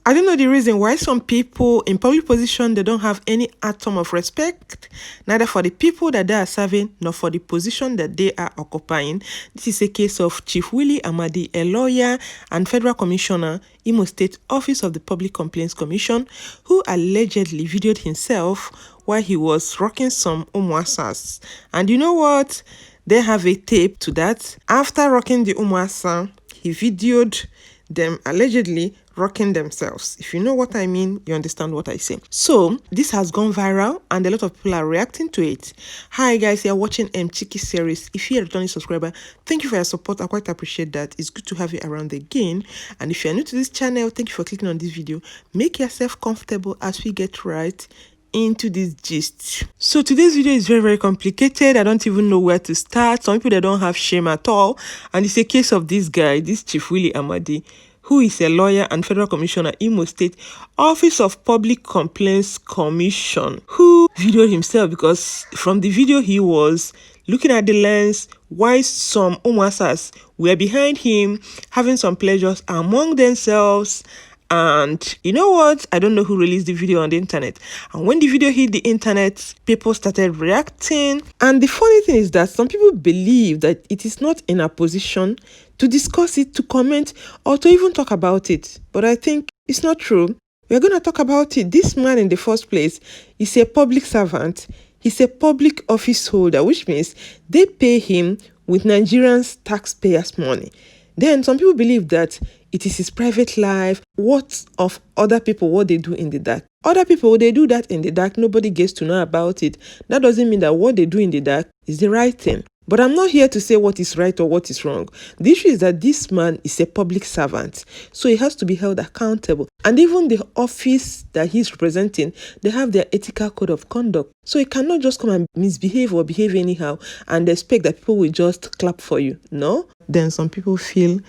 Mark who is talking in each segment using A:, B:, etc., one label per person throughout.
A: I don't know the reason why some people in public position, they don't have any atom of respect, neither for the people that they are serving, nor for the position that they are occupying. This is a case of Chief Willy Amadi, a lawyer and federal commissioner, Imo State Office of the Public Complaints Commission, who allegedly videoed himself while he was rocking some umwasas. And you know what? They have a tape to that. After rocking the umwasa, he videoed them allegedly rocking themselves. If you know what I mean, you understand what I say. So this has gone viral and a lot of people are reacting to it. Hi guys, you're watching Chiki series. If you're a returning subscriber, thank you for your support. I quite appreciate that. It's good to have you around again. And if you're new to this channel, thank you for clicking on this video. Make yourself comfortable as we get right into this gist. So today's video is very complicated. I don't even know where to start. Some people, they don't have shame at all, and it's a case of this guy, this Chief Willy Amadi, who is a lawyer and federal commissioner, Imo State Office of Public Complaints Commission, who videoed himself because from the video he was looking at the lens while some Umasas were behind him having some pleasures among themselves. And you know what? I don't know who released the video on the internet. And when the video hit the internet, people started reacting. And the funny thing is that some people believe that it is not in a position to discuss it, to comment, or to even talk about it. But I think it's not true. We're going to talk about it. This man in the first place is a public servant. He's a public office holder, which means they pay him with Nigerians' taxpayers' money. Then some people believe that it is his private life. What of other people, what they do in the dark? Other people, they do that in the dark. Nobody gets to know about it. That doesn't mean that what they do in the dark is the right thing. But I'm not here to say what is right or what is wrong. The issue is that this man is a public servant, so he has to be held accountable. And even the office that he's representing, they have their ethical code of conduct. So he cannot just come and misbehave or behave anyhow and expect that people will just clap for you. No? Then some people feel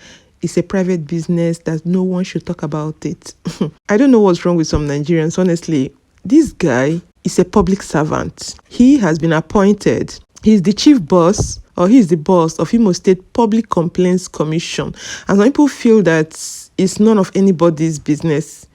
A: it's a private business that no one should talk about it. I don't know what's wrong with some Nigerians, honestly. This guy is a public servant. He has been appointed. He's the chief boss, or he's the boss of Imo State Public Complaints Commission. And some people feel that it's none of anybody's business.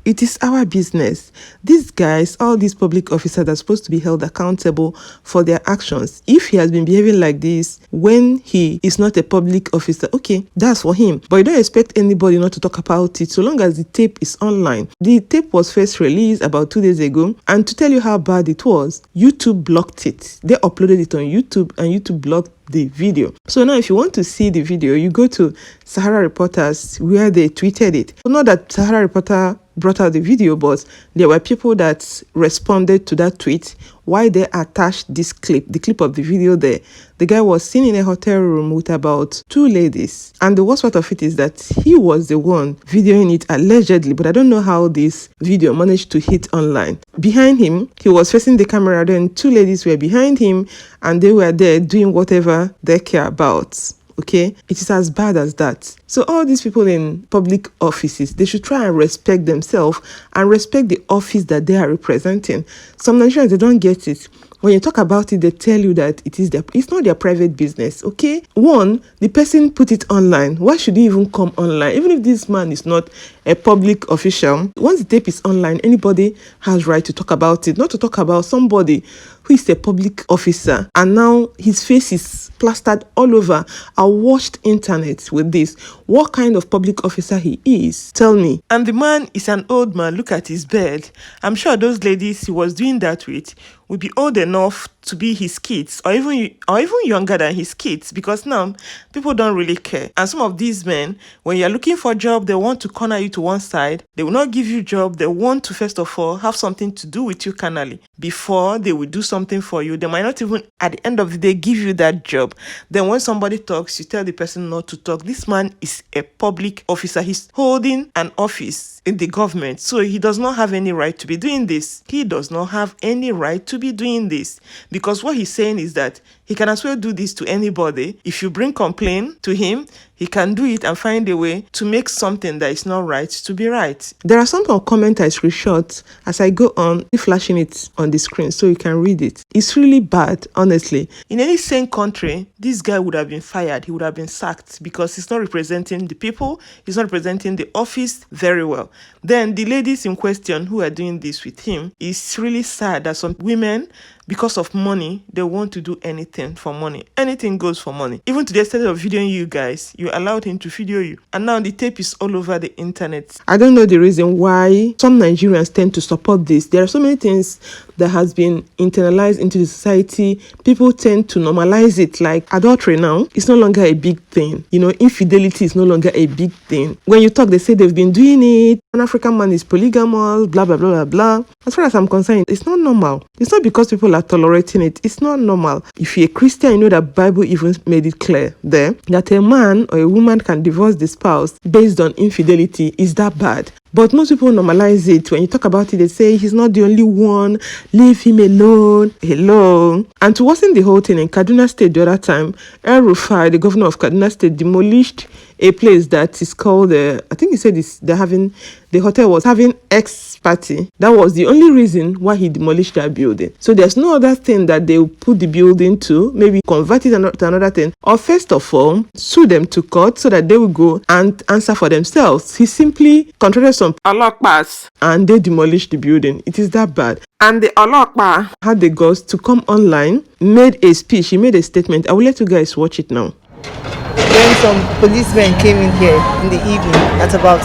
A: It is our business. These guys, all these public officers are supposed to be held accountable for their actions. If he has been behaving like this when he is not a public officer, okay, that's for him. But you don't expect anybody not to talk about it so long as the tape is online. The tape was first released about 2 days ago, and to tell you how bad it was, YouTube blocked it. They uploaded it on YouTube and YouTube blocked the video. So now if you want to see the video, you go to Sahara Reporters where they tweeted it. So not that Sahara Reporter brought out the video, but there were people that responded to that tweet why they attached this clip, the clip of the video there. The guy was seen in a hotel room with about 2 ladies. And the worst part of it is that he was the one videoing it allegedly, but I don't know how this video managed to hit online. Behind him, he was facing the camera, then 2 ladies were behind him and they were there doing whatever they care about. Okay, it is as bad as that. So all these people in public offices, they should try and respect themselves and respect the office that they are representing. Some Nigerians, they don't get it. When you talk about it, they tell you that it's not their private business, okay? One, the person put it online. Why should he even come online? Even if this man is not a public official, once the tape is online, anybody has right to talk about it, not to talk about somebody who is a public officer. And now his face is plastered all over. I watched internet with this. What kind of public officer he is? Tell me. And the man is an old man. Look at his bed. I'm sure those ladies he was doing that with will be old enough to be his kids, or even younger than his kids, because now people don't really care. And some of these men, when you're looking for a job, they want to corner you to one side. They will not give you a job. They want to first of all have something to do with you carnally before they will do something for you. They might not even at the end of the day give you that job. Then when somebody talks, you tell the person not to talk. This man is a public officer. He's holding an office in the government, so he does not have any right to be doing this. He does not have any right to be doing this, because what he's saying is that He can as well do this to anybody. If you bring complaint to him, he can do it and find a way to make something that is not right to be right. There are some comment I screenshot as I go on, flashing it on the screen so you can read it. It's really bad, honestly. In any sane country, this guy would have been fired. He would have been sacked because he's not representing the people. He's not representing the office very well. Then the ladies in question who are doing this with him, it's really sad that some women, because of money, they want to do anything for money. Anything goes for money. Even to the extent of videoing you guys, you allowed him to video you. And now the tape is all over the internet. I don't know the reason why some Nigerians tend to support this. There are so many things that has been internalized into the society. People tend to normalize it, like adultery now. It's no longer a big thing. You know, infidelity is no longer a big thing. When you talk, they say they've been doing it. An African man is polygamous, blah, blah, blah, blah, blah. As far as I'm concerned, it's not normal. It's not because people are tolerating it. It's not normal. If you're a Christian, you know that Bible even made it clear there that a man or a woman can divorce the spouse based on infidelity. Is that bad? But most people normalize it. When you talk about it, they say he's not the only one. Leave him alone. Hello. And to worsen the whole thing, in Kaduna State the other time, El-Rufai, the governor of Kaduna State, demolished a place that is called, I think he said the hotel was having X party. That was the only reason why he demolished that building. So there's no other thing that they will put the building to, maybe convert it to another thing, or first of all, sue them to court so that they will go and answer for themselves. He simply contracted some alokpas and they demolished the building. It is that bad. And the alokpa had the guts to come online, made a speech, he made a statement. I will let you guys watch it now.
B: When some policemen came in here in the evening at about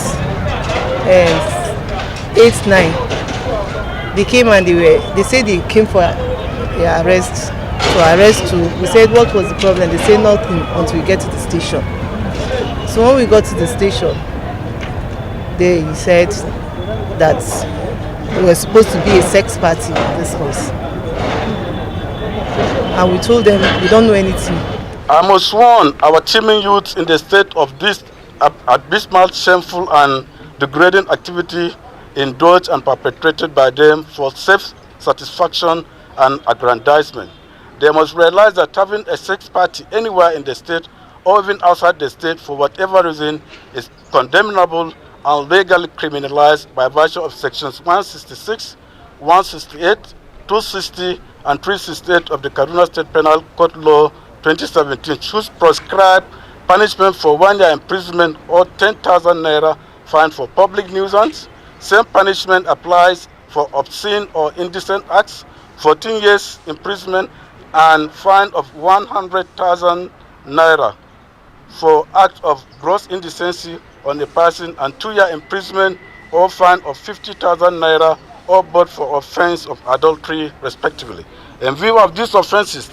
B: 8, 9, they came and they said they came for their arrest, to arrest too. We said what was the problem? They said nothing until we get to the station. So when we got to the station, they said that it was supposed to be a sex party in this house. And we told them we don't know anything.
C: I must warn our teeming youth in the state of this abysmal, shameful and degrading activity indulged and perpetrated by them for self-satisfaction and aggrandizement. They must realize that having a sex party anywhere in the state or even outside the state for whatever reason is condemnable and legally criminalized by virtue of sections 166, 168, 260 and 368 of the Kaduna State Penal Code Law 2017, which prescribe punishment for 1 year imprisonment or 10,000 naira fine for public nuisance. Same punishment applies for obscene or indecent acts, 14 years imprisonment and fine of 100,000 naira for act of gross indecency on a person, and 2 year imprisonment or fine of 50,000 naira or both for offense of adultery respectively. In view of these offenses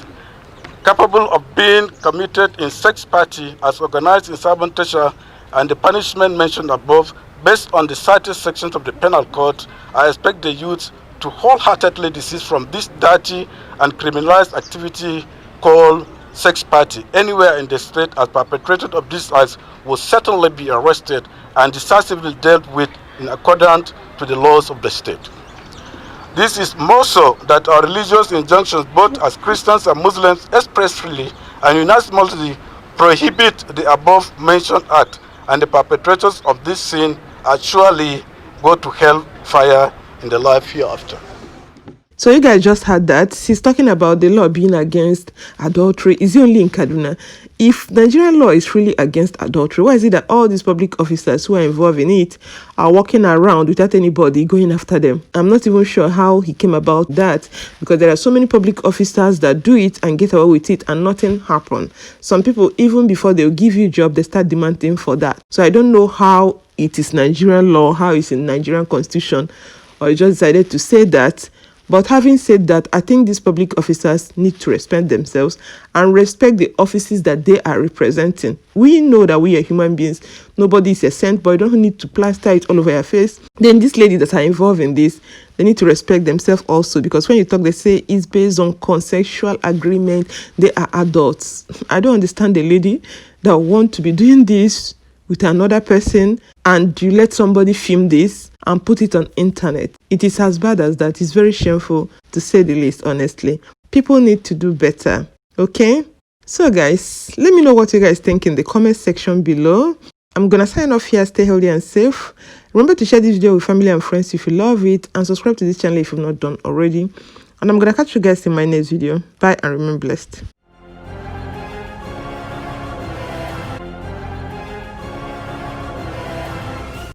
C: capable of being committed in sex party as organized in Sabon Tesha and the punishment mentioned above, based on the cited sections of the penal code, I expect the youth to wholeheartedly desist from this dirty and criminalized activity called sex party anywhere in the state, as perpetrators of this acts will certainly be arrested and decisively dealt with in accordance to the laws of the state. This is more so that our religious injunctions, both as Christians and Muslims, expressly and unanimously prohibit the above mentioned act, and the perpetrators of this sin are surely go to hell fire in the life hereafter.
A: So you guys just heard that. He's talking about the law being against adultery. Is it only in Kaduna? If Nigerian law is really against adultery, why is it that all these public officers who are involved in it are walking around without anybody going after them? I'm not even sure how he came about that, because there are so many public officers that do it and get away with it and nothing happen. Some people, even before they'll give you a job, they start demanding for that. So I don't know how it is Nigerian law, how it's in Nigerian constitution, or you just decided to say that. But having said that, I think these public officers need to respect themselves and respect the offices that they are representing. We know that we are human beings. Nobody is a saint, but you don't need to plaster it all over your face. Then these ladies that are involved in this, they need to respect themselves also, because when you talk, they say it's based on consensual agreement. They are adults. I don't understand the lady that want to be doing this with another person and you let somebody film this and put it on internet. It is as bad as that. It's very shameful, to say the least, honestly. People need to do better. Okay, so guys, let me know what you guys think in the comment section below. I'm gonna sign off here. Stay healthy and safe. Remember to share this video with family and friends if you love it, and subscribe to this channel if you've not done already. And I'm gonna catch you guys in my next video. Bye and remain blessed.